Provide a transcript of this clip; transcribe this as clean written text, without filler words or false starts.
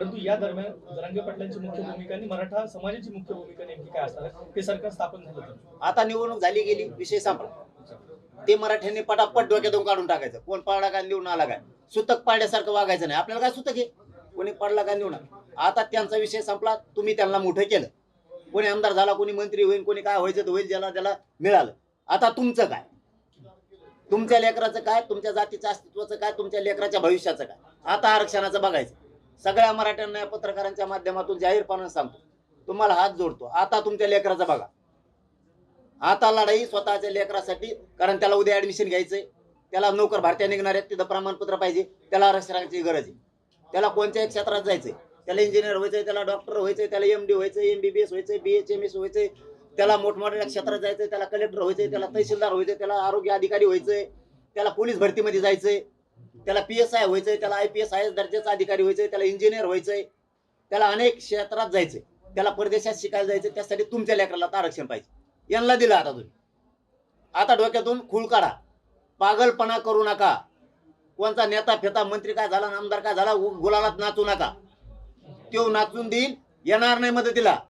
परंतु या दरम्यान जरांगे पाटलांची मुख्य भूमिका आणि मराठा समाजाची मुख्य भूमिका नेमकी काय असणार आहे? हे सरकार स्थापन झालं तर आता निवडणूक झाली गेली, विषय संपला. ते मराठ्यांनी पटापट डोक्यातून काढून टाकायचं. कोण पडला का निवडून आला काय, सुतक पाडल्यासारखं वागायचं नाही. आपल्याला काय सुतक आहे, कोणी पडला का निवडून. आता त्यांचा विषय संपला. तुम्ही त्यांना मोठं केलं. कोणी आमदार झाला, कोणी मंत्री होईल, कोणी काय व्हायचं तर होईल, ज्याला त्याला मिळालं. आता तुमचं काय, तुमच्या लेकराचं काय, तुमच्या जातीचं अस्तित्वाचं काय, तुमच्या लेकराच्या भविष्याचं काय. आता आरक्षणाचं बघायचं. सगळ्या मराठ्यांना पत्रकारांच्या माध्यमातून जाहीरपणे सांगतो, तुम्हाला हात जोडतो, आता तुमच्या लेकराचं बघा. आता लढाई स्वतःच्या लेकरासाठी, कारण त्याला उद्या ऍडमिशन घ्यायचंय, त्याला नोकर भरत्या निघणार आहेत, तिथं प्रमाणपत्र पाहिजे, त्याला आरक्षणाची गरज आहे. त्याला कोणत्याही क्षेत्रात जायचंय, त्याला इंजिनियर व्हायचंय, त्याला डॉक्टर व्हायचंय, त्याला MD व्हायचंय, MBBS व्हायचंय, BHMS व्हायचंय, त्याला मोठमोठ्या क्षेत्रात जायचंय, त्याला कलेक्टर व्हायचंय, त्याला तहसीलदार व्हायचंय, त्याला आरोग्य अधिकारी व्हायचंय, त्याला पोलीस भरतीमध्ये जायचंय, त्याला PSI व्हायचंय, त्याला IPS IAS दर्जाचा अधिकारी व्हायचंय, त्याला इंजिनियर व्हायचंय, त्याला अनेक क्षेत्रात जायचंय, त्याला परदेशात शिकायला जायचंय. त्यासाठी तुमच्या लेकराला आरक्षण पाहिजे. यांना दिलं आता तुम्ही. आता डोक्यातून खूळ काढा, पागलपणा करू नका. कोणता नेता फेता मंत्री काय झाला, आमदार काय झाला, गुलालात नाचू नका. तो नाचून देईल, येणार नाही मदतीला.